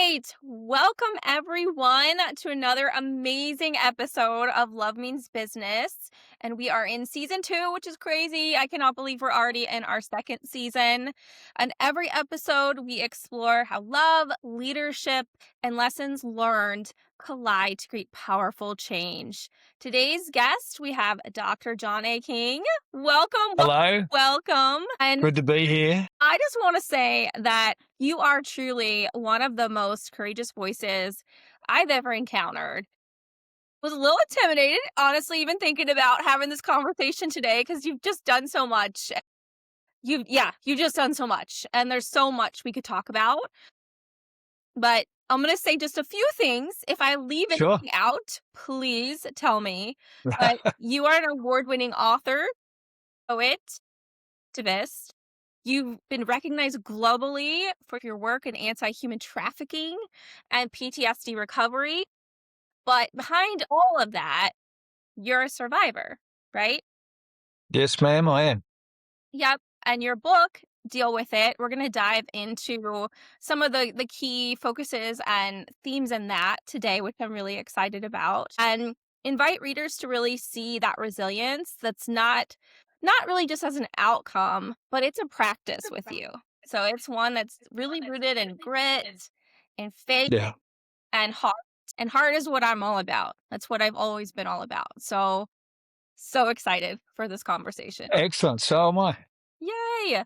right. Welcome, everyone, to another amazing episode of Love Means Business. And we are in season 2, which is crazy. I cannot believe we're already in our second season. And every episode, we explore how love, leadership, and lessons learned collide to create powerful change. Today's guest, we have Dr. John A. King. Welcome. Hello. Welcome. And Good to be here. I just want to say that you are truly one of the most courageous voices I've ever encountered. Was a little intimidated, honestly, even thinking about having this conversation today because you've just done so much. You've just done so much, and there's so much we could talk about. But I'm going to say just a few things. If I leave Sure. anything out, please tell me. But you are an award-winning author, poet, activist. You've been recognized globally for your work in anti-human trafficking and PTSD recovery. But behind all of that, you're a survivor, right? Yes, ma'am, I am. Yep. And your book, Deal With It, we're going to dive into some of the key focuses and themes in that today, which I'm really excited about. And invite readers to really see that resilience that's not really just as an outcome, but it's a practice with you. So it's one that's really rooted in grit and faith Yeah. and heart. And heart is what I'm all about. That's what I've always been all about. So excited for this conversation. Excellent. So am I. Yay.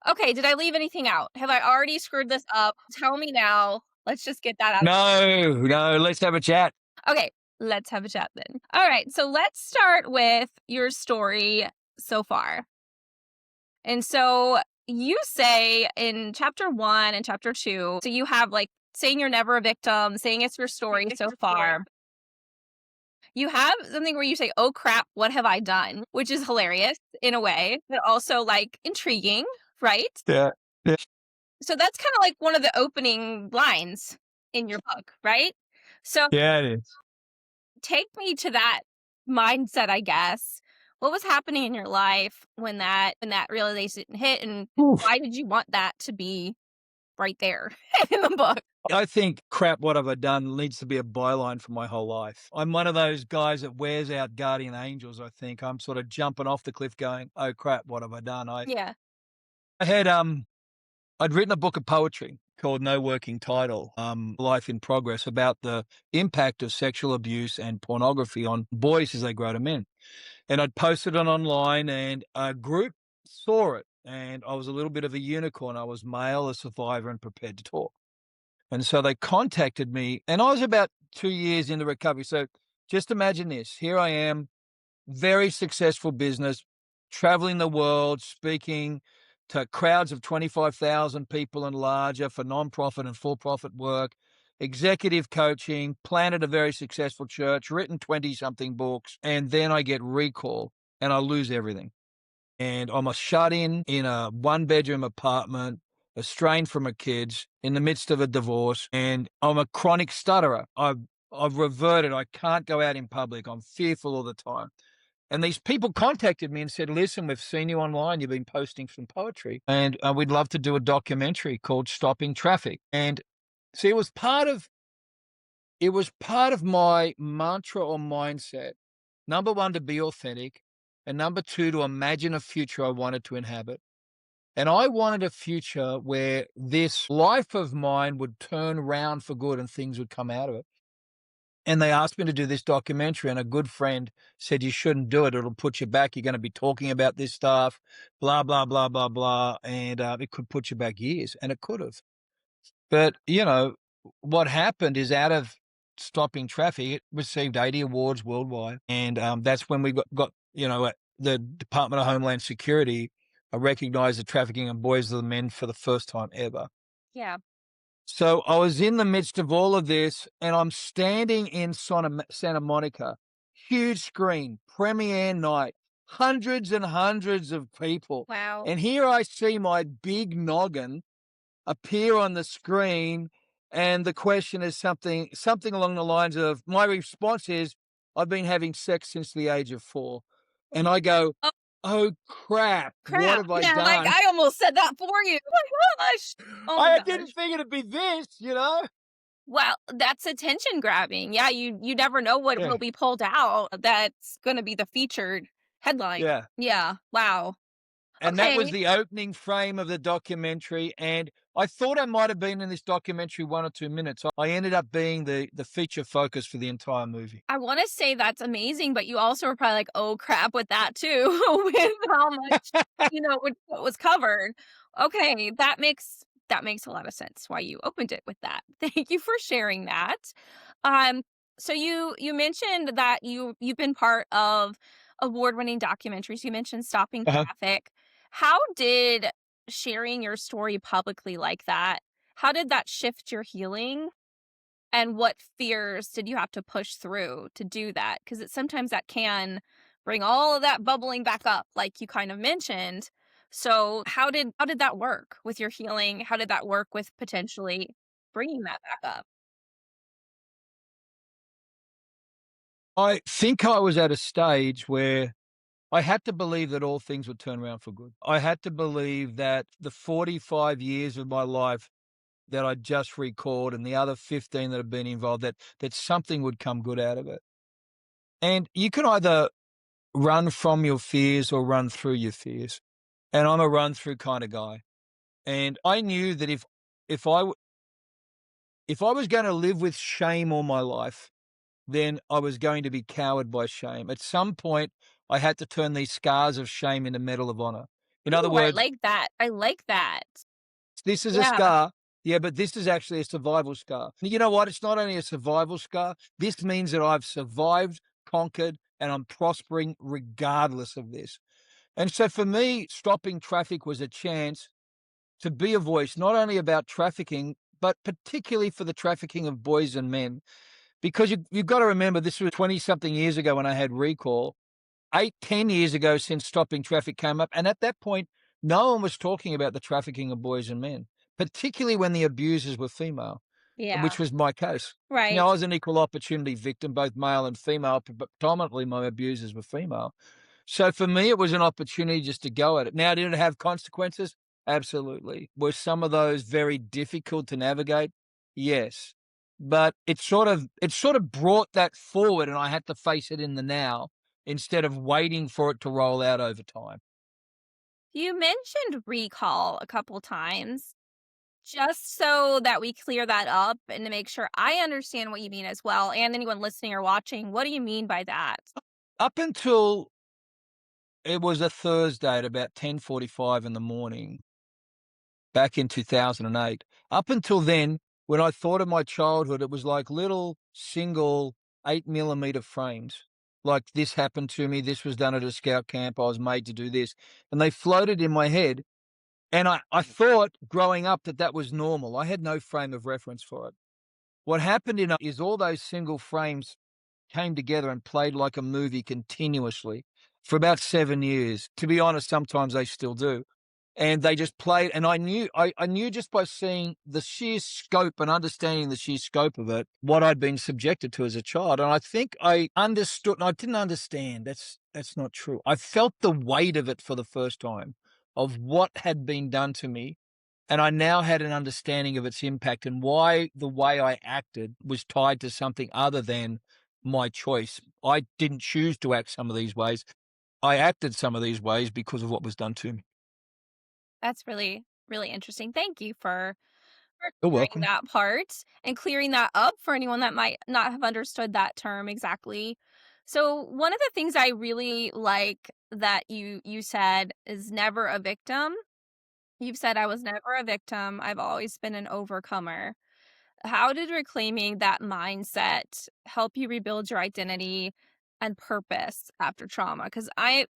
Okay, did I leave anything out? Have I already screwed this up? Tell me now. Let's just get that out. No, let's have a chat. Okay, let's have a chat then. All right, so let's start with your story so far. And so you say in chapter 1 and chapter 2, so you have like saying you're never a victim, saying it's your story so far. You have something where you say, oh crap, what have I done? Which is hilarious in a way, but also like intriguing, right? Yeah. Yeah. So that's kind of like one of the opening lines in your book, right? So Yeah, it is. take me to that mindset, I guess. What was happening in your life when that realization hit, and Oof. why did you want that to be right there in the book? I think crap, what have I done needs to be a byline for my whole life. I'm one of those guys that wears out guardian angels, I think. I'm sort of jumping off the cliff going, oh crap, what have I done? Yeah. I had I'd written a book of poetry called No Working Title, Life in Progress, about the impact of sexual abuse and pornography on boys as they grow to men. And I'd posted it online, and a group saw it, and I was a little bit of a unicorn. I was male, a survivor, and prepared to talk. And so they contacted me, and I was about 2 years into recovery. So just imagine this. Here I am, very successful business, traveling the world, speaking to crowds of 25,000 people and larger for nonprofit and for-profit work, executive coaching, planted a very successful church, written 20-something books, and then I get recall and I lose everything. And I'm a shut-in in a one-bedroom apartment, estranged from my kids, in the midst of a divorce, and I'm a chronic stutterer. I've reverted. I can't go out in public. I'm fearful all the time. And these people contacted me and said, listen, we've seen you online. You've been posting some poetry, and we'd love to do a documentary called Stopping Traffic. And see, it was part of my mantra or mindset. Number one, to be authentic. And number two, to imagine a future I wanted to inhabit. And I wanted a future where this life of mine would turn round for good and things would come out of it. And they asked me to do this documentary, and a good friend said, you shouldn't do it. It'll put you back. You're going to be talking about this stuff, blah, blah, blah, blah, blah. And it could put you back years, and it could have. But, what happened is, out of Stopping Traffic, it received 80 awards worldwide. And that's when we got the Department of Homeland Security recognized the trafficking of boys and men for the first time ever. Yeah. So I was in the midst of all of this, and I'm standing in Santa Monica, huge screen, premiere night, hundreds and hundreds of people. Wow. And here I see my big noggin appear on the screen, and the question is something along the lines of, my response is, I've been having sex since the age of 4. And I go, Oh, oh crap, what crap. have I Yeah, done? like I almost said that for you. Oh my gosh. Oh my I gosh. didn't think it'd be this, Well, that's attention grabbing. Yeah, you never know what Yeah. will be pulled out that's gonna be the featured headline. Yeah. Yeah, wow. And that was Okay. the opening frame of the documentary, and I thought I might have been in this documentary 1 or 2 minutes. I ended up being the feature focus for the entire movie. I wanna say that's amazing, but you also were probably like, "Oh, crap," with that too, with how much, what was covered. Okay, that makes a lot of sense why you opened it with that. Thank you for sharing that. Um, so you mentioned that you've been part of award-winning documentaries. You mentioned Stopping Uh-huh. Traffic. How did sharing your story publicly like that, how did that shift your healing? And what fears did you have to push through to do that? Because it sometimes that can bring all of that bubbling back up, like you kind of mentioned. So how did that work with your healing? How did that work with potentially bringing that back up? I think I was at a stage where I had to believe that all things would turn around for good. I had to believe that the 45 years of my life that I just recalled and the other 15 that have been involved, that something would come good out of it. And you can either run from your fears or run through your fears. And I'm a run through kind of guy. And I knew that if I if I was going to live with shame all my life, then I was going to be cowed by shame. At some point, I had to turn these scars of shame into medal of honor. In other Ooh, I words, like that. I like that. this is a Yeah. scar. Yeah, but this is actually a survival scar. You know what? It's not only a survival scar. This means that I've survived, conquered, and I'm prospering regardless of this. And so for me, stopping traffic was a chance to be a voice, not only about trafficking, but particularly for the trafficking of boys and men. Because you've got to remember, this was 20 something years ago when I had recall. 8, 10 years ago since stopping traffic came up. And at that point, no one was talking about the trafficking of boys and men, particularly when the abusers were female, Yeah. which was my case. Now, Right. I was an equal opportunity victim, both male and female, but predominantly my abusers were female. So for me, it was an opportunity just to go at it. Now, did it have consequences? Absolutely. Were some of those very difficult to navigate? Yes. But it sort of brought that forward and I had to face it in the now instead of waiting for it to roll out over time. You mentioned recall a couple times. Just so that we clear that up and to make sure I understand what you mean as well, and anyone listening or watching, what do you mean by that? Up until it was a Thursday at about 10:45 in the morning back in 2008. Up until then, when I thought of my childhood, it was like little single 8 millimeter frames. Like this happened to me, this was done at a scout camp, I was made to do this. And they floated in my head. And I thought growing up that that was normal. I had no frame of reference for it. What happened is all those single frames came together and played like a movie continuously for about 7 years. To be honest, sometimes they still do. And they just played, and I knew just by seeing the sheer scope and understanding the sheer scope of it, what I'd been subjected to as a child. And I think I understood, and I didn't understand. That's not true. I felt the weight of it for the first time, of what had been done to me, and I now had an understanding of its impact and why the way I acted was tied to something other than my choice. I didn't choose to act some of these ways. I acted some of these ways because of what was done to me. That's really, really interesting. Thank you for You're sharing welcome. that part and clearing that up for anyone that might not have understood that term exactly. So, one of the things I really like that you said is never a victim. You've said I was never a victim. I've always been an overcomer. How did reclaiming that mindset help you rebuild your identity and purpose after trauma? Because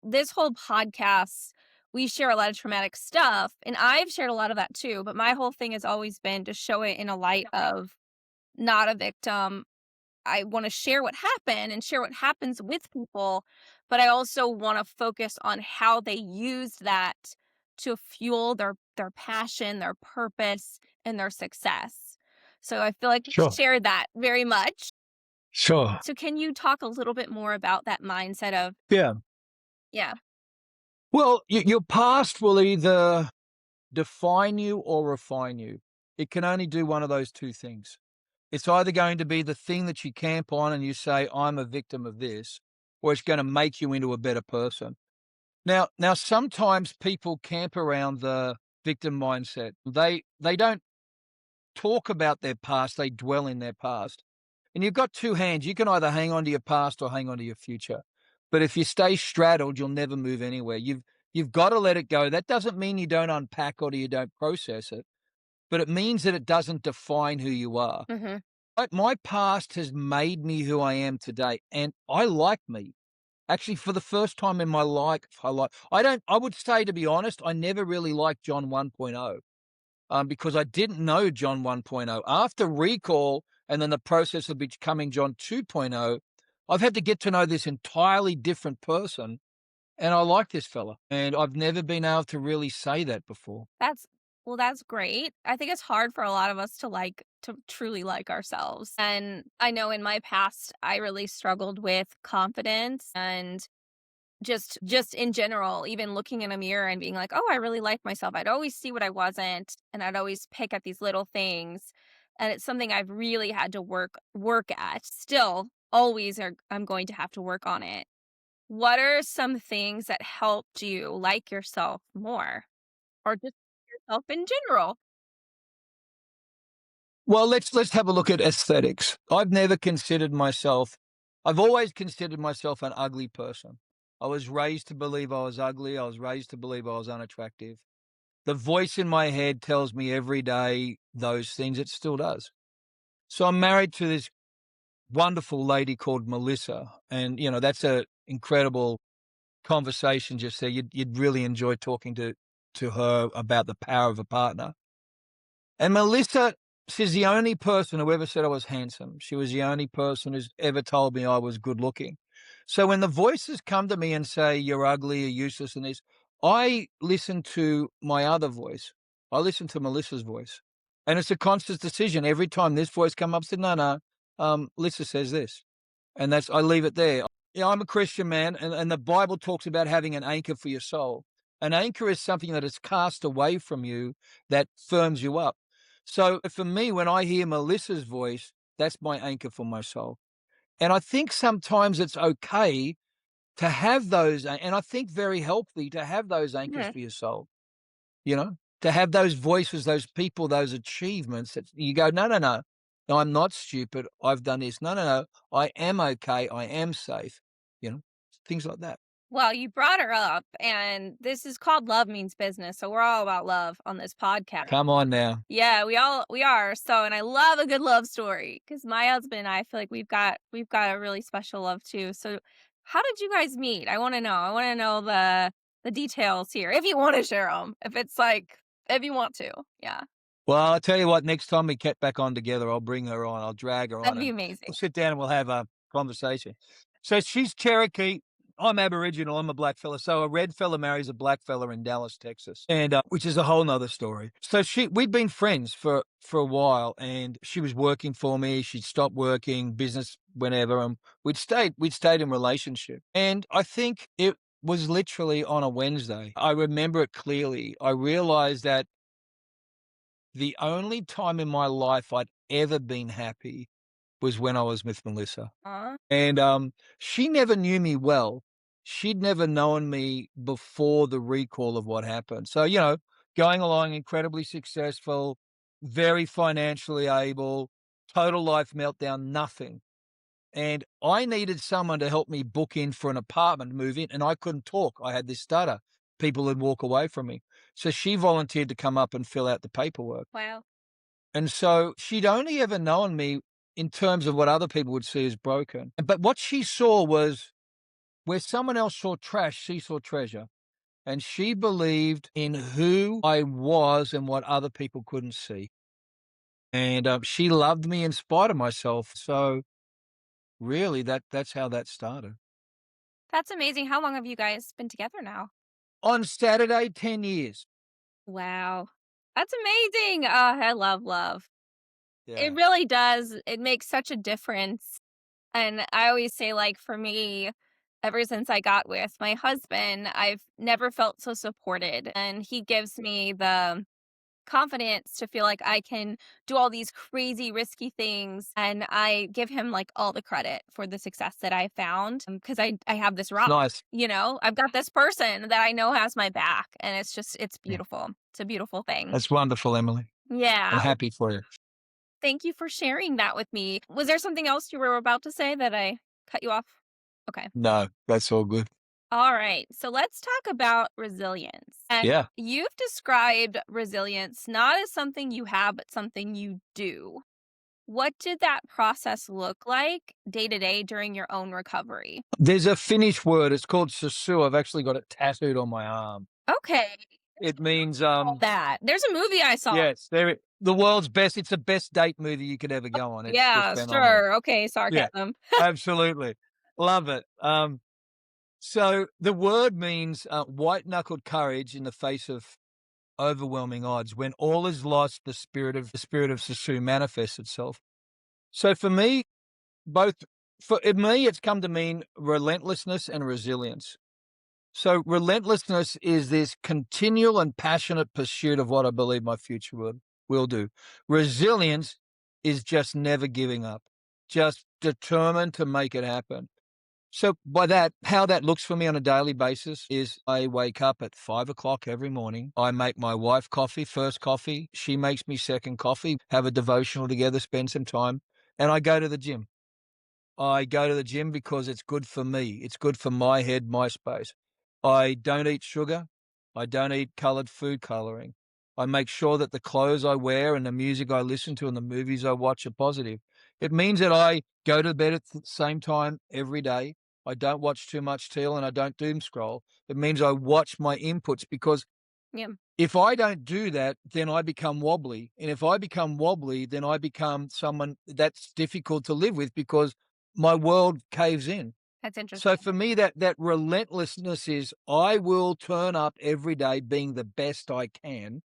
this whole podcast, we share a lot of traumatic stuff, and I've shared a lot of that too. But my whole thing has always been to show it in a light of not a victim. I want to share what happened and share what happens with people, but I also want to focus on how they used that to fuel their passion, their purpose, and their success. So I feel like we Sure. share that very much. Sure. So can you talk a little bit more about that mindset of Yeah. yeah, Well, your past will either define you or refine you. It can only do one of those two things. It's either going to be the thing that you camp on and you say, I'm a victim of this, or it's going to make you into a better person. Now, sometimes people camp around the victim mindset. They don't talk about their past, they dwell in their past. And you've got two hands. You can either hang on to your past or hang on to your future. But if you stay straddled, you'll never move anywhere. You've got to let it go. That doesn't mean you don't unpack or you don't process it, but it means that it doesn't define who you are. Mhm. Like my past has made me who I am today, and I like me. Actually, for the first time in my life, I would say, to be honest, I never really liked John 1.0, because I didn't know John 1.0. After recall and then the process of becoming John 2.0, I've had to get to know this entirely different person, and I like this fella, and I've never been able to really say that before. That's that's great. I think it's hard for a lot of us to truly like ourselves. And I know in my past I really struggled with confidence and just in general, even looking in a mirror and being like, "Oh, I really like myself." I'd always see what I wasn't, and I'd always pick at these little things. And it's something I've really had to work at. Still, always I'm going to have to work on it. What are some things that helped you like yourself more? Or just yourself in general? Well, let's have a look at aesthetics. I've always considered myself an ugly person. I was raised to believe I was ugly. I was raised to believe I was unattractive. The voice in my head tells me every day those things. It still does. So I'm married to this wonderful lady called Melissa, and that's a incredible conversation just there. You'd really enjoy talking to her about the power of a partner. And Melissa, she's the only person who ever said I was handsome. She was the only person who's ever told me I was good looking. So when the voices come to me and say, you're ugly, you're useless, and this, I listen to my other voice. I listen to Melissa's voice. And it's a conscious decision. Every time this voice comes up, I said, no, no, Melissa says this. And I leave it there. I'm a Christian man, and the Bible talks about having an anchor for your soul. An anchor is something that is cast away from you that firms you up. So for me, when I hear Melissa's voice, that's my anchor for my soul. And I think sometimes it's okay to have those, and I think very healthy to have those anchors Mhm. for your soul, to have those voices, those people, those achievements that you go, no, no, no, no, I'm not stupid. I've done this. No, no, no, I am okay. I am safe, you know, things like that. Well, you brought her up, and this is called Love Means Business, so we're all about love on this podcast. Come on now. Yeah, we are. So, and I love a good love story because my husband and I feel like we've got a really special love too. So, how did you guys meet? I want to know. I want to know the details here. If you want to share them, if you want to, yeah, Well, I'll tell you what, next time we get back on together, I'll bring her on. I'll drag her on that'd be and amazing. we'll sit down and we'll have a conversation. So she's Cherokee. I'm Aboriginal. I'm a black fella. So a red fella marries a black fella in Dallas, Texas, and which is a whole nother story. So we'd been friends for a while, and she was working for me. She'd stopped working, business whenever, and we'd stayed in relationship. And I think it was literally on a Wednesday. I remember it clearly. I realized that the only time in my life I'd ever been happy was when I was with Melissa. Aw. And, she never knew me well. She'd never known me before the recall of what happened. So, going along incredibly successful, very financially able, total life meltdown, nothing. And I needed someone to help me book in for an apartment, move in, and I couldn't talk. I had this stutter. People would walk away from me. So she volunteered to come up and fill out the paperwork. Wow. And so she'd only ever known me in terms of what other people would see as broken. But what she saw was where someone else saw trash, she saw treasure. And she believed in who I was and what other people couldn't see. And she loved me in spite of myself. So really, that's how that started. That's amazing. How long have you guys been together now? On Saturday, 10 years. Wow. That's amazing. Oh, I love love. It Yeah. really does. It makes such a difference. And I always say, like, for me, ever since I got with my husband, I've never felt so supported. And he gives me confidence to feel like I can do all these crazy risky things. And I give him like all the credit for the success that I found because I have this It's rock. nice. I've got this person that I know has my back, and it's Yeah. beautiful. It's a beautiful thing. That's wonderful, Emily. I'm Yeah. happy for you. Thank you for sharing that with me. Was there something else you were about to say that I cut you off? Okay. No, that's all good. All right. So let's talk about resilience. And Yeah. you've described resilience not as something you have, but something you do. What did that process look like day to day during your own recovery? There's a Finnish word. It's called susu. I've actually got it tattooed on my arm. Okay. It means, That. There's a movie I saw. yes, the world's best. It's the best date movie you could ever go on. It's just Yeah, phenomenal. sure. Okay, Yeah, sarcasm. absolutely. Love it. So the word means white knuckled courage in the face of overwhelming odds. When all is lost, the spirit of Sisu manifests itself. So for me, both for in me, it's come to mean relentlessness and resilience. So relentlessness is this continual and passionate pursuit of what I believe my future will do. Resilience is just never giving up, just determined to make it happen. So by that, how that looks for me on a daily basis is I wake up at 5 o'clock every morning. I make my wife coffee, first coffee. She makes me second coffee, have a devotional together, spend some time, and I go to the gym. I go to the gym because it's good for me. It's good for my head, my space. I don't eat sugar. I don't eat colored food coloring. I make sure that the clothes I wear and the music I listen to and the movies I watch are positive. It means that I go to bed at the same time every day. I don't watch too much TV and I don't doom scroll. It means I watch my inputs because Yeah, if I don't do that, then I become wobbly. And if I become wobbly, then I become someone that's difficult to live with because my world caves in. that's So interesting. for me, that relentlessness is I will turn up every day being the best I can,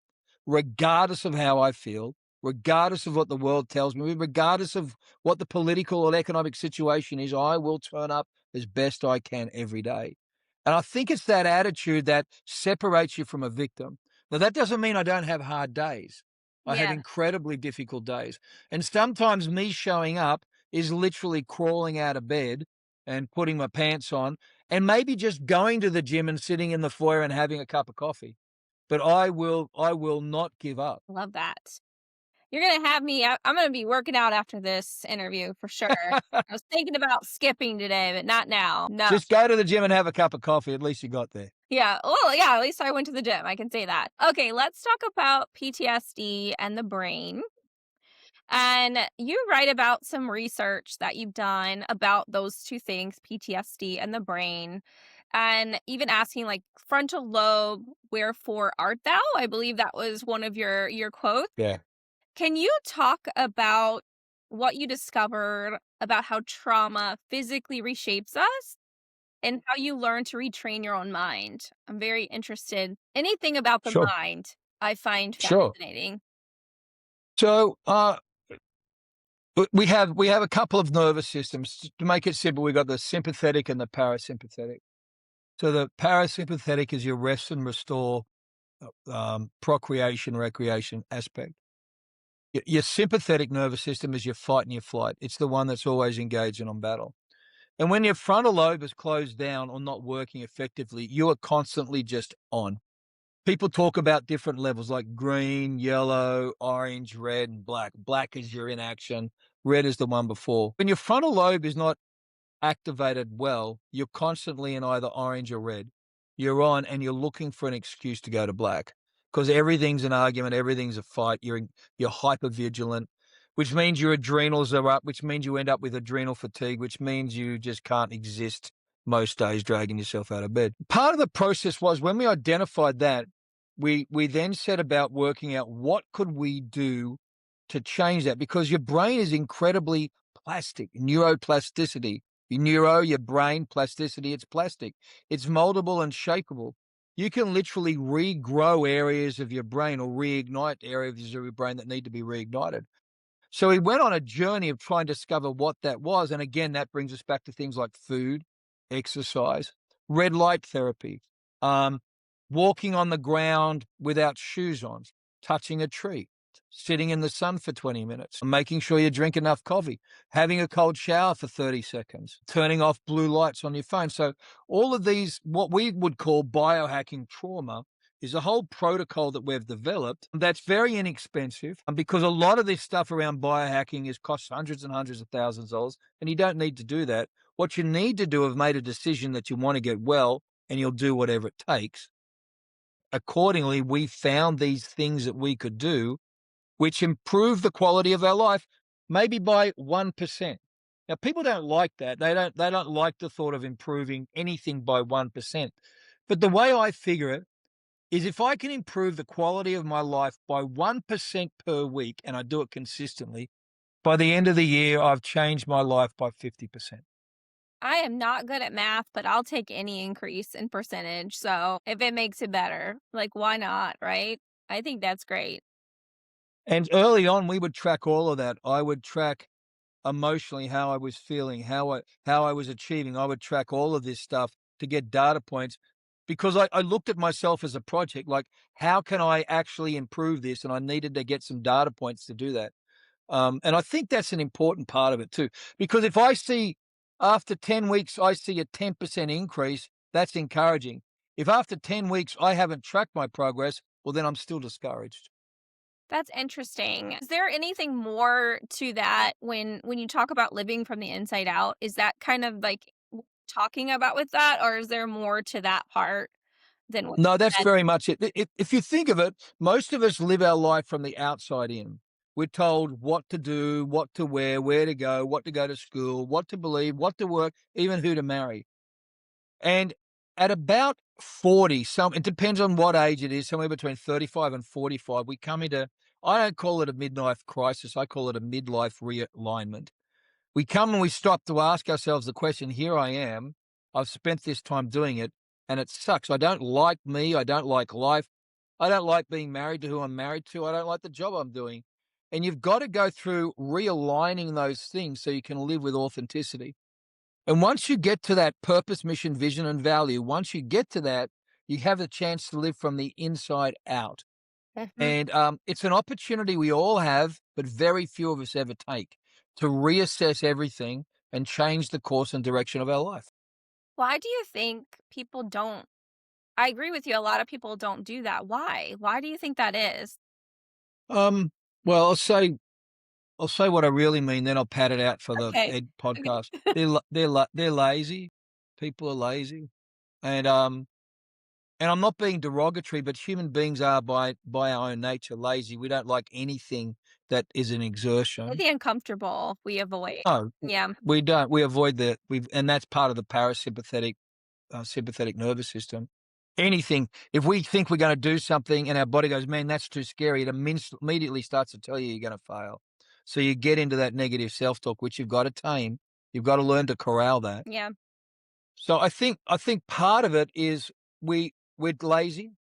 regardless of how I feel, regardless of what the world tells me, regardless of what the political or economic situation is, I will turn up as best I can every day. And I think it's that attitude that separates you from a victim. Now, that doesn't mean I don't have hard days. I have Yeah, incredibly difficult days. And sometimes me showing up is literally crawling out of bed and putting my pants on and maybe just going to the gym and sitting in the foyer and having a cup of coffee. But I will not give up. love that. You're gonna have me I'm gonna be working out after this interview for sure. I was thinking about skipping today, but not now. No. Just go to the gym and have a cup of coffee, at least you got there. Yeah. Well, yeah, at least I went to the gym. I can say that. Okay, let's talk about PTSD and the brain. And you write about some research that you've done about those two things, PTSD and the brain, and even asking like frontal lobe, wherefore art thou? I believe that was one of your quotes. Yeah, Can you talk about what you discovered about how trauma physically reshapes us and how you learn to retrain your own mind? I'm very interested. Anything about the sure, mind I find sure. fascinating. So, we have a couple of nervous systems. To make it simple, we've got the sympathetic and the parasympathetic. So the parasympathetic is your rest and restore, procreation, recreation aspect. Your sympathetic nervous system is your fight and your flight. It's the one that's always engaged and on battle. And when your frontal lobe is closed down or not working effectively, you are constantly just on. People talk about different levels like green, yellow, orange, red, and black. Black is your inaction, red is the one before. When your frontal lobe is not activated well, you're constantly in either orange or red. You're on and you're looking for an excuse to go to black because everything's an argument, everything's a fight. You're hyper vigilant, which means your adrenals are up, which means you end up with adrenal fatigue, which means you just can't exist most days dragging yourself out of bed. Part of the process was when we identified that, we then set about working out what could we do to change that because your brain is incredibly plastic, neuroplasticity. Your neuro, your brain, plasticity, it's plastic. It's moldable and shapeable. You can literally regrow areas of your brain or reignite areas of your brain that need to be reignited. So he went on a journey of trying to discover what that was. And again, that brings us back to things like food, exercise, red light therapy, um, walking on the ground without shoes on. touching a tree, sitting in the sun for 20 minutes, making sure you drink enough coffee, having a cold shower for 30 seconds, turning off blue lights on your phone. So, all of these, what we would call biohacking trauma, is a whole protocol that we've developed that's very inexpensive because a lot of this stuff around biohacking is costs hundreds and hundreds of thousands of dollars, and you don't need to do that. What you need to do, have made a decision that you want to get well and you'll do whatever it takes. Accordingly, we found these things that we could do which improve the quality of our life, maybe by 1%. Now, people don't like that. They don't like the thought of improving anything by 1%. But the way I figure it is, if I can improve the quality of my life by 1% per week, and I do it consistently, by the end of the year, I've changed my life by 50%. I am not good at math, but I'll take any increase in percentage. So if it makes it better, like, why not? Right? I think that's great. And early on, we would track all of that. I would track emotionally how I was feeling, how I was achieving. I would track all of this stuff to get data points, because I looked at myself as a project, like, how can I actually improve this? And I needed to get some data points to do that. And I think that's an important part of it too, because if I see after 10 weeks, I see a 10% increase, that's encouraging. If after 10 weeks I haven't tracked my progress, well, then I'm still discouraged. That's interesting. Is there anything more to that when you talk about living from the inside out? Is that kind of like talking about with that, or is there more to that part than what No, you that's said? very much it. If you think of it, most of us live our life from the outside in. We're told what to do, what to wear, where to go, what to go to school, what to believe, what to work, even who to marry. And at about 40, it depends on what age it is, somewhere between 35 and 45, we come into, I don't call it a midlife crisis, I call it a midlife realignment. We come and we stop to ask ourselves the question, here I am, I've spent this time doing it, and it sucks. I don't like me, I don't like life, I don't like being married to who I'm married to, I don't like the job I'm doing. And you've got to go through realigning those things so you can live with authenticity. And once you get to that purpose, mission, vision, and value, once you get to that, you have a chance to live from the inside out. Mhm. And it's an opportunity we all have, but very few of us ever take, to reassess everything and change the course and direction of our life. Why do you think people don't? I agree with you. A lot of people don't do that. Why? Why do you think that is? Um, well, I'll say what I really mean, then I'll pat it out for the Okay. Ed Okay. podcast. They're lazy. People are lazy, and I'm not being derogatory, but human beings are, by our own nature, lazy. We don't like anything that is an exertion. The uncomfortable we avoid. No, Yeah. we don't. We avoid and that's part of the parasympathetic, sympathetic nervous system. Anything, if we think we're going to do something and our body goes, man, that's too scary, it immediately starts to tell you you're going to fail. So you get into that negative self talk, which you've got to tame. You've got to learn to corral that. Yeah. So I think part of it is we're lazy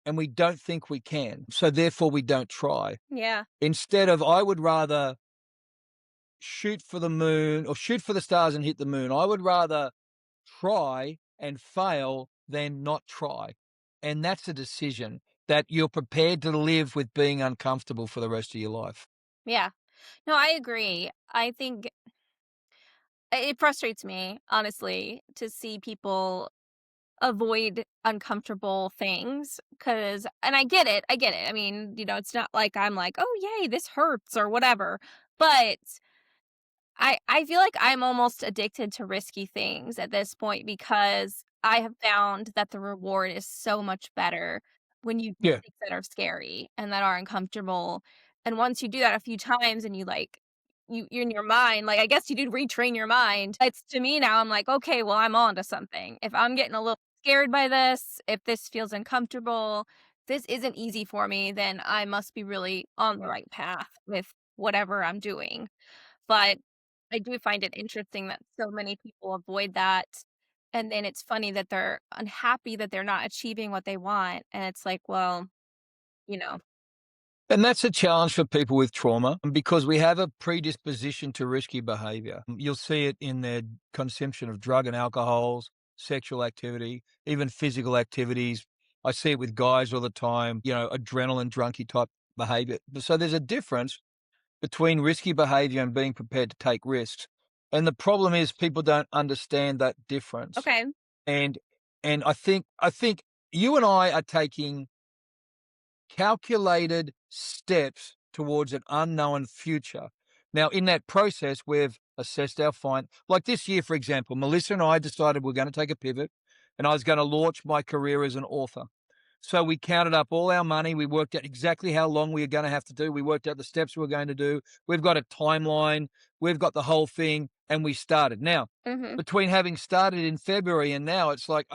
and we don't think we can. So therefore we don't try. Yeah. Instead of, I would rather shoot for the moon or shoot for the stars and hit the moon. I would rather try and fail than not try. And that's a decision that you're prepared to live with being uncomfortable for the rest of your life. Yeah. No, I agree. I think it frustrates me, honestly, to see people avoid uncomfortable things, because and I get it, I get it. I mean, it's not like I'm like, "Oh, yay, this hurts," or whatever, but I feel like I'm almost addicted to risky things at this point, because I have found that the reward is so much better when you do Yeah. things that are scary and that are uncomfortable, and once you do that a few times and you're in your mind, like, I guess you did retrain your mind. It's to me now, I'm like, "Okay, well, I'm on to something. If I'm getting a little scared by this, if this feels uncomfortable, this isn't easy for me, then I must be really on the right path with whatever I'm doing." But I do find it interesting that so many people avoid that, and then it's funny that they're unhappy that they're not achieving what they want, and it's like, well, you know And that's a challenge for people with trauma because we have a predisposition to risky behavior. You'll see it in their consumption of drug and alcohols, sexual activity, even physical activities, I see it with guys all the time, adrenaline drunky type behavior. So there's a difference between risky behavior and being prepared to take risks. And the problem is people don't understand that difference. Okay. And I think you and I are taking calculated steps towards an unknown future. Now, in that process, we've assessed our find. Like this year, for example, Melissa and I decided we're going to take a pivot and I was going to launch my career as an author. So we counted up all our money. We worked out exactly how long we were going to have to do. We worked out the steps we were going to do. We've got a timeline. We've got the whole thing. And we started. Now, Mhm. between having started in February and now, it's like,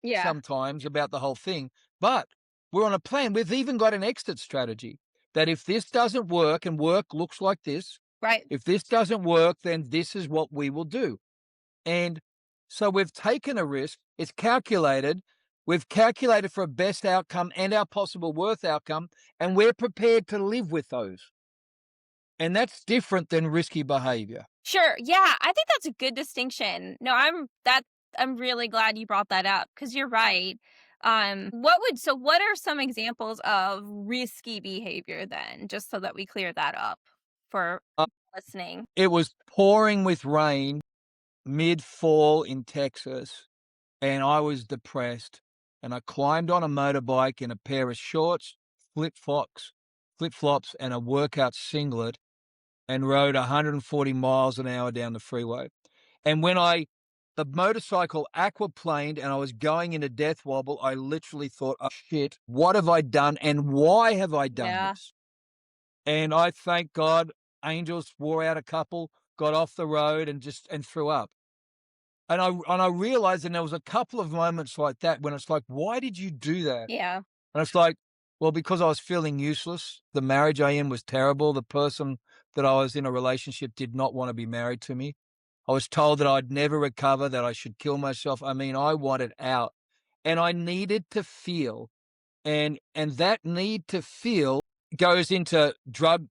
Yeah. sometimes about the whole thing, but we're on a plan. We've even got an exit strategy that if this doesn't work and work looks like this, Right. if this doesn't work, then this is what we will do. And so we've taken a risk. It's calculated. We've calculated for a best outcome and our possible worst outcome, and we're prepared to live with those. And that's different than risky behavior. Sure. Yeah, I think that's a good distinction. No, I'm really glad you brought that up because you're right. What are some examples of risky behavior then, just so that we clear that up for Uh, listening? it was pouring with rain mid fall in Texas, and I was depressed. And I climbed on a motorbike in a pair of shorts, flip flops, and a workout singlet, and rode 140 miles an hour down the freeway. And the motorcycle aquaplaned and I was going into death wobble, I literally thought, oh shit, what have I done and why have I done Yeah. this? And I thank God, angels wore out a couple, got off the road and threw up. And I realized, and there was a couple of moments like that when it's like, why did you do that? Yeah. And it's like, well, because I was feeling useless. The marriage I in was terrible. The person that I was in a relationship did not want to be married to me. I was told that I'd never recover, that I should kill myself. I mean, I wanted out. And I needed to feel. And that need to feel goes into drug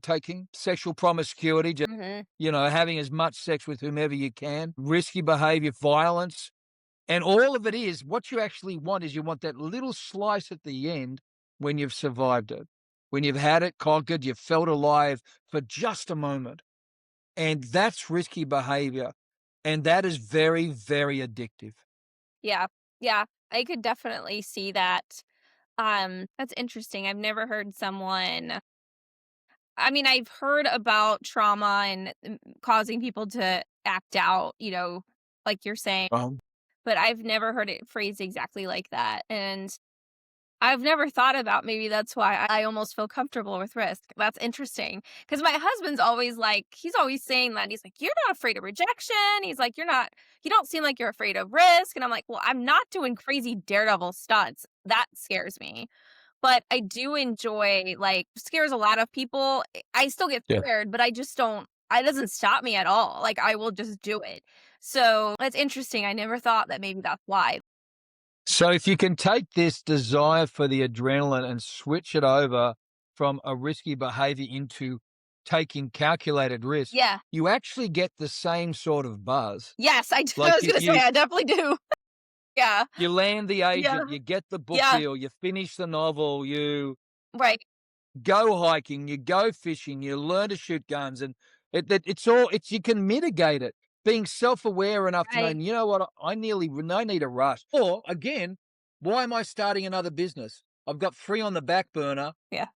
taking, sexual promiscuity, just Hmm. having as much sex with whomever you can, risky behavior, violence, and all of it is what you actually want is you want that little slice at the end when you've survived it, when you've had it conquered, you've felt alive for just a moment. And that's risky behavior. And that is very, very addictive. Yeah. Yeah. I could definitely see that. That's interesting. I've never heard someone I mean, I've heard about trauma and causing people to act out, like you're saying, Um, but I've never heard it phrased exactly like that. And I've never thought about maybe that's why I almost feel comfortable with risk. That's interesting. Because my husband's always like, he's always saying that. He's like, you're not afraid of rejection. He's like, you don't seem like you're afraid of risk. And I'm like, well, I'm not doing crazy daredevil stunts. That scares me. But I do enjoy, like, scares a lot of people. I still get yeah. scared, but I just don't it doesn't stop me at all. Like, I will just do it. So, that's interesting. I never thought that maybe that's why. So if you can take this desire for the adrenaline and switch it over from a risky behavior into taking calculated risk, Yeah. you actually get the same sort of buzz. Yes, I do. I Like was gonna say, I definitely do. Yeah. you land the Yeah. agent, you get the book Yeah. deal, you finish the novel, you Right. go hiking, you go fishing, you learn to shoot guns, and it's you can mitigate it. Being self-aware enough to know, Right. you know what, I need a rush. Or again, why am I starting another business? I've got 3 on the back burner, Yeah.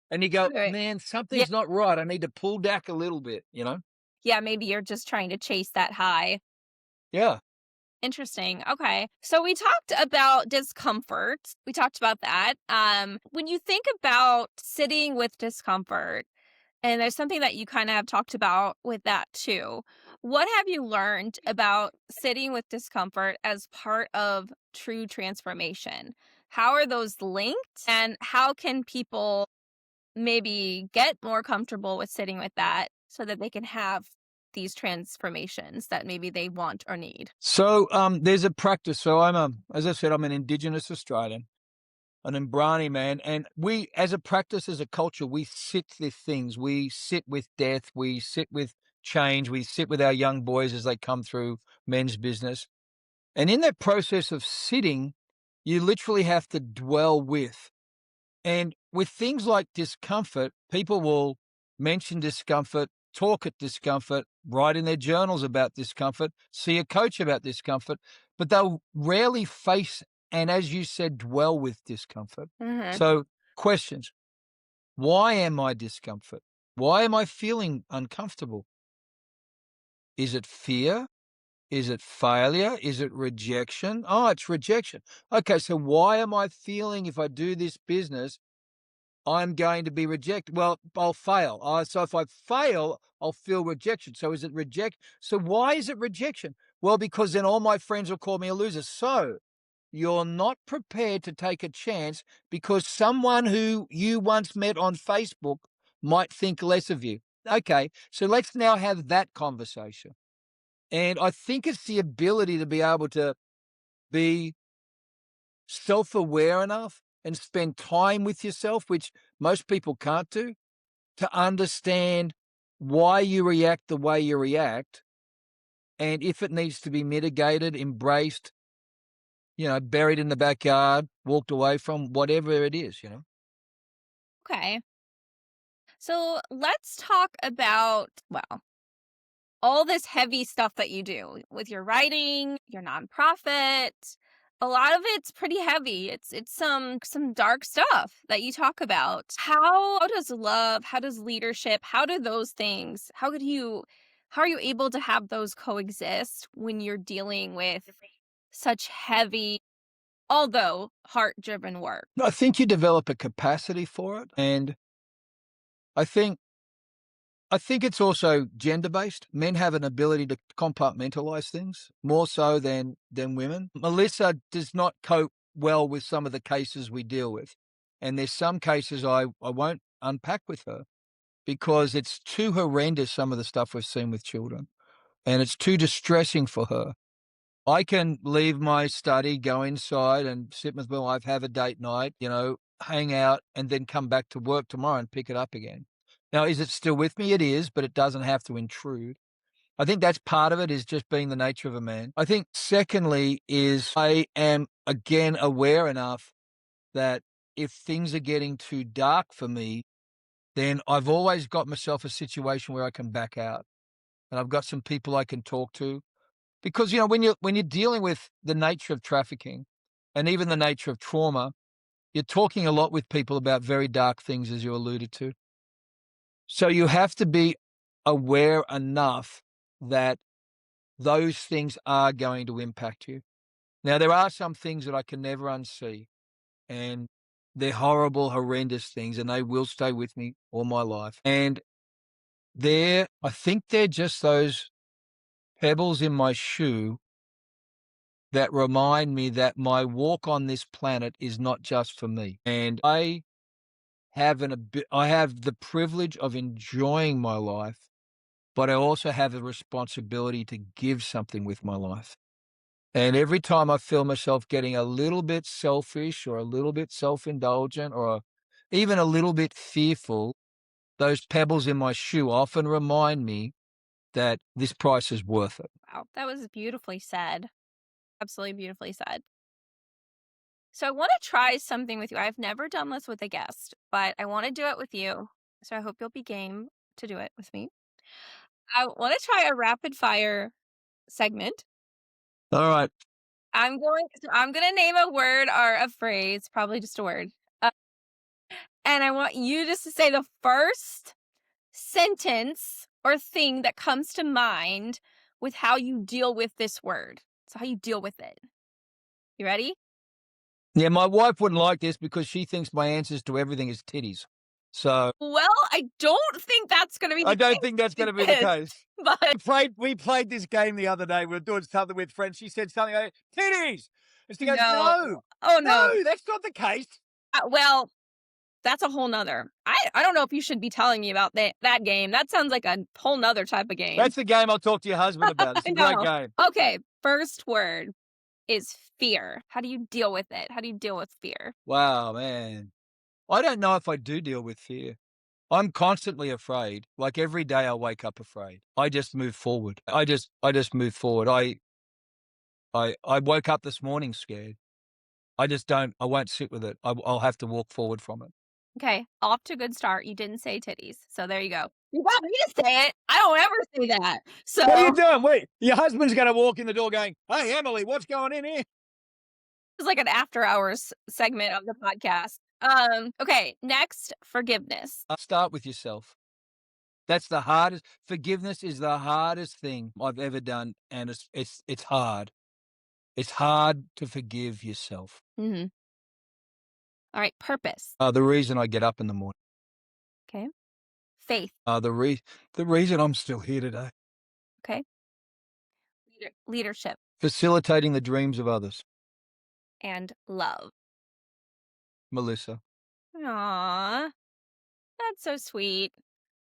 and you go, Right. man, Yeah. something's not right. I need to pull back a little bit, you know? Yeah, maybe you're just trying to chase that high. Yeah. Interesting. Okay. So we talked about discomfort. We talked about that. When you think about sitting with discomfort, and there's something that you kind of have talked about with that too. What have you learned about sitting with discomfort as part of true transformation? How are those linked? And how can people maybe get more comfortable with sitting with that so that they can have these transformations that maybe they want or need? So, there's a practice. So as I said, I'm an indigenous Australian, an Imbrani man, and we, as a practice, as a culture, we sit with things. We sit with death. We sit with change. We sit with our young boys as they come through men's business. And in that process of sitting, You literally have to dwell with. And with things like discomfort, people will mention discomfort, talk at discomfort, write in their journals about discomfort, see a coach about discomfort, but they'll rarely face and, as you said, dwell with discomfort. Mhm. So, questions: why am I discomfort? Why am I feeling uncomfortable? Is it fear? Is it failure? Is it rejection? Oh, it's rejection. Okay, so why am I feeling if I do this business I'm going to be rejected? Well, I'll fail. So if I fail, I'll feel rejection. So is it reject? So why is it rejection? Well, because then all my friends will call me a loser. So you're not prepared to take a chance because someone who you once met on Facebook might think less of you. Okay, so let's now have that conversation. And I think it's the ability to be able to be self-aware enough and spend time with yourself, which most people can't do, to understand why you react the way you react, and if it needs to be mitigated, embraced, buried in the backyard, walked away from, whatever it is. Okay. So let's talk about, well, all this heavy stuff that you do with your writing, your nonprofit. A lot of it's pretty heavy. It's some dark stuff that you talk about. How does love, how does leadership, how do those things, how are you able to have those coexist when you're dealing with such heavy, although heart-driven work? I think you develop a capacity for it, and I think I think it's also gender-based. Men have an ability to compartmentalize things more so than women. Melissa does not cope well with some of the cases we deal with, and there's some cases I won't unpack with her because it's too horrendous, some of the stuff we've seen with children, and it's too distressing for her. I can leave my study, go inside and sit with my wife, have a date night, hang out, and then come back to work tomorrow and pick it up again. Now, is it still with me? It is, but it doesn't have to intrude. I think that's part of it, is just being the nature of a man. I think secondly is I am again aware enough that if things are getting too dark for me, then I've always got myself a situation where I can back out. And I've got some people I can talk to, because, when you're dealing with the nature of trafficking and even the nature of trauma, you're talking a lot with people about very dark things, as you alluded to. So you have to be aware enough that those things are going to impact you. Now, there are some things that I can never unsee, and they're horrible, horrendous things, and they will stay with me all my life. And I think they're just those pebbles in my shoe that remind me that my walk on this planet is not just for me. And I have the privilege of enjoying my life, but I also have a responsibility to give something with my life. And every time I feel myself getting a little bit selfish or a little bit self-indulgent or even a little bit fearful, those pebbles in my shoe often remind me that this price is worth it. Wow, that was beautifully said. Absolutely beautifully said. So I want to try something with you. I've never done this with a guest, but I want to do it with you. So I hope you'll be game to do it with me. I want to try a rapid fire segment. All right. I'm going to name a word or a phrase, probably just a word. Uh, and I want you just to say the first sentence or thing that comes to mind with how you deal with this word. So how you deal with it. You ready? Yeah, my wife wouldn't like this because she thinks my answers to everything is titties. So Well, I don't think that's going to be I the don't case think that's with gonna be the this, case. but We played this game the other day. We were doing something with friends. She said something like, "Titties!" And she goes, no. "No, Oh, no. no, that's not the case." Well, that's a whole nother. I don't know if you should be telling me about that game. That sounds like a whole nother type of game. That's the game I'll talk to your husband about. It's a great No. game. Okay, first word is fear. How do you deal with it? How do you deal with fear? Wow, man. I don't know if I do deal with fear. I'm constantly afraid. Like, every day I wake up afraid. I just move forward. I just move forward. I woke up this morning scared. I just don't. I won't sit with it. I'll have to walk forward from it. Okay, off to a good start. You didn't say titties, so there you go. You got me to say it. I don't ever say that. What are you So doing? Wait, your husband's going to walk in the door going, "Hey, Emily, what's going in here?" it's like an after hours segment of the podcast. Okay, next, forgiveness. Start with yourself. That's the hardest. Forgiveness is the hardest thing I've ever done, and it's hard. It's hard to forgive yourself. Mhm. All right, purpose. The reason I get up in the morning. Okay. Faith. The reason I'm still here today. Okay. Leadership Facilitating the dreams of others. and love. Melissa. Aw, that's so sweet.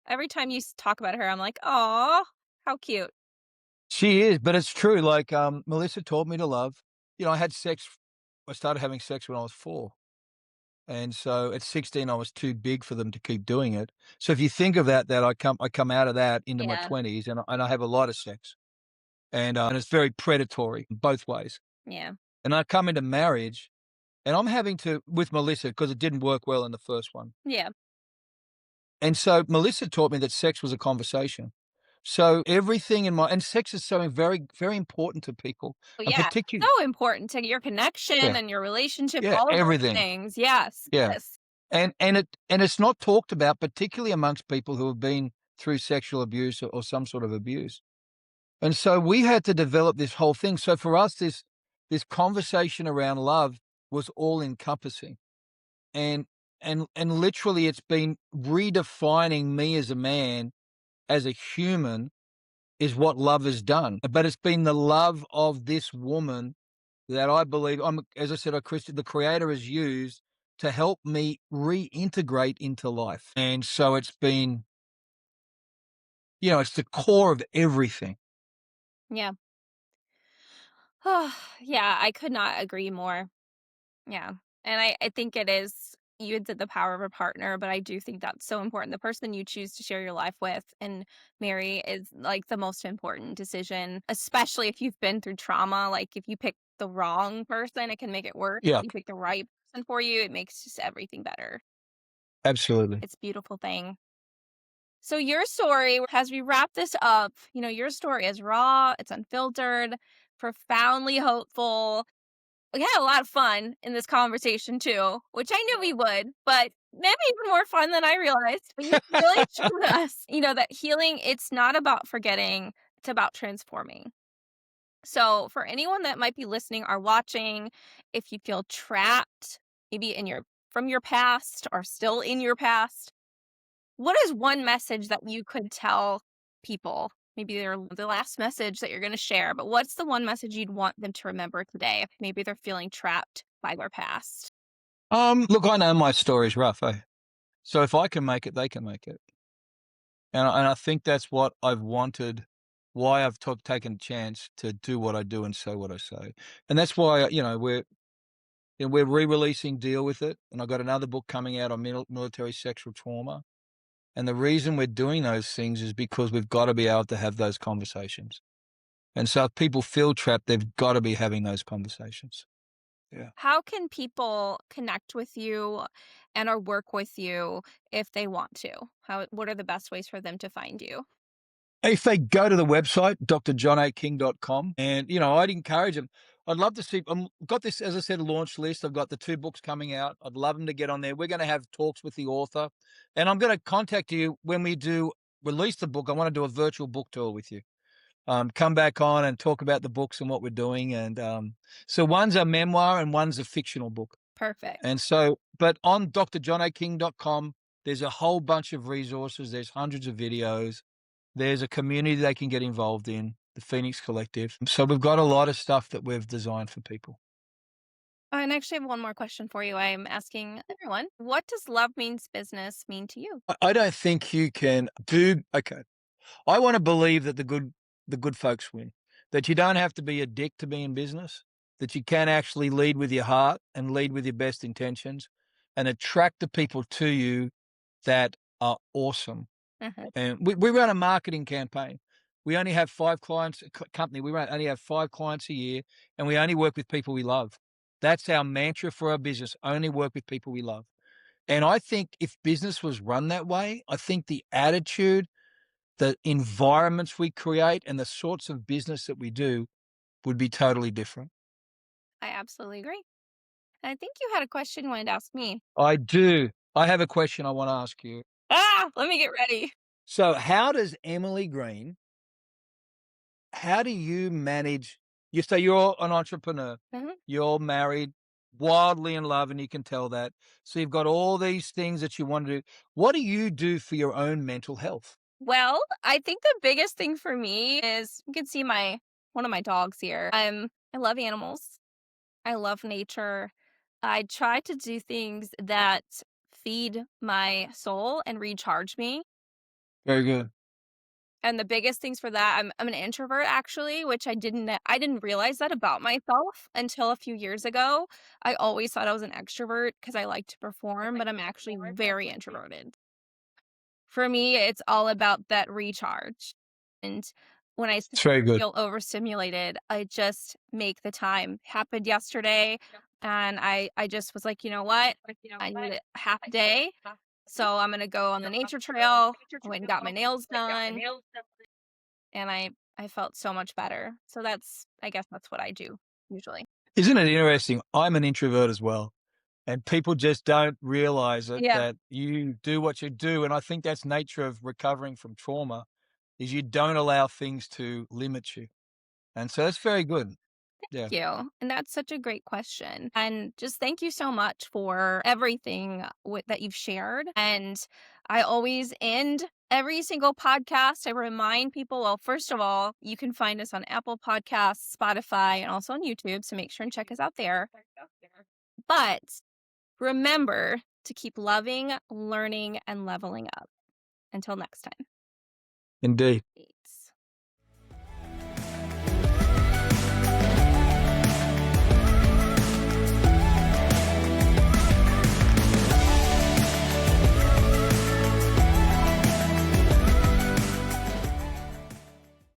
Every time you talk about her, I'm like, aw, how cute. She is, but it's true. Like, Melissa taught me to love. I started having sex when I was 4. And so at 16, I was too big for them to keep doing it. So if you think of that I come out of that into my Yeah, 20s, and I have a lot of sex, and it's very predatory both ways. yeah, And I come into marriage, and I'm having to with Melissa because it didn't work well in the first one. yeah. And so Melissa taught me that sex was a conversation. So everything in my and sex is something very, very important to people, Oh, and yeah. particularly, So important to your connection yeah, and your relationship, yeah, all of those everything. things. Yes, Yeah. yes. And it's not talked about, particularly amongst people who have been through sexual abuse or some sort of abuse. And so we had to develop this whole thing. So for us, this conversation around love was all encompassing. And and literally it's been redefining me as a man, as a human, is what love has done. But it's been the love of this woman that I believe as I said, the creator has used to help me reintegrate into life. And so it's been, it's the core of everything. Yeah. Oh, yeah, I could not agree more. Yeah. And I think it is, you had said the power of a partner, but I do think that's so important. The person you choose to share your life with and marry is like the most important decision, especially if you've been through trauma. Like if you pick the wrong person, it can make it worse. Yeah, You pick the right person for you, it makes just everything better. absolutely. It's a beautiful thing. So your story, as we wrap this up, your story is raw, it's unfiltered, profoundly hopeful. We had a lot of fun in this conversation too, which I knew we would, but maybe even more fun than I realized. But you really showed us, that healing, it's not about forgetting, it's about transforming. So for anyone that might be listening or watching, if you feel trapped, maybe from your past or still in your past, what is one message that you could tell people? Maybe they're the last message that you're going to share, but what's the one message you'd want them to remember today if maybe they're feeling trapped by their past? Look, I know my story's rough, eh? So if I can make it, they can make it. And I think that's what I've wanted, why I've taken a chance to do what I do and say what I say. And that's why, we're re-releasing Deal With It, and I've got another book coming out on military sexual trauma. And the reason we're doing those things is because we've got to be able to have those conversations. And so if people feel trapped, they've got to be having those conversations. Yeah. How can people connect with you and or work with you if they want to? What are the best ways for them to find you? If they go to the website, drjohnaking.com, and, I'd encourage them. I'd love to see, got this, as I said, launch list. I've got the 2 books coming out. I'd love them to get on there. We're going to have talks with the author, and I'm going to contact you when we do release the book. I want to do a virtual book tour with you. Come back on and talk about the books and what we're doing. And so one's a memoir and one's a fictional book. Perfect. And so, but on drjohnaking.com, there's a whole bunch of resources. There's hundreds of videos. There's a community they can get involved in, the Phoenix Collective. So we've got a lot of stuff that we've designed for people. And I actually have one more question for you. I'm asking everyone, what does love means business mean to you? I don't think you can do okay. I want to believe that the good folks win. That you don't have to be a dick to be in business, that you can actually lead with your heart and lead with your best intentions and attract the people to you that are awesome. Mhm. And we run a marketing campaign. We only have 5 clients, company. Only have 5 clients a year, and we only work with people we love. That's our mantra for our business, only work with people we love. And I think if business was run that way, I think the attitude, the environments we create, and the sorts of business that we do would be totally different. I absolutely agree. I think you had a question you wanted to ask me. I do. I have a question I wanna ask you. Let me get ready. So how does Emily Green how do you manage you say you're an entrepreneur, Mhm. you're married, wildly in love, and you can tell that. So you've got all these things that you want to do. What do you do for your own mental health? Well, I think the biggest thing for me is you can see my one of my dogs here. I love animals. I love nature. I try to do things that feed my soul and recharge me. Very good. And the biggest things for that, I'm an introvert actually, which I didn't realize that about myself until a few years ago. I always thought I was an extrovert because I like to perform, but I'm actually very introverted. For me, it's all about that recharge. And when It's very good. feel overstimulated, I just make the time. Happened yesterday, and I just was like, "You know what? I need a half day, so I'm gonna go on the nature trail." I went and got my nails done, and I felt so much better. So that's I guess that's what I do usually. Isn't it interesting? I'm an introvert as well, and people just don't realize it, Yeah. that you do what you do, and I think that's nature of recovering from trauma, is you don't allow things to limit you, and so that's very good. Yeah. You. And that's such a great question. And just thank you so much for everything that you've shared. And I always end every single podcast. I remind people, well, first of all, you can find us on Apple Podcasts, Spotify, and also on YouTube. So make sure and check us out there. But remember to keep loving, learning, and leveling up. Until next time. Indeed.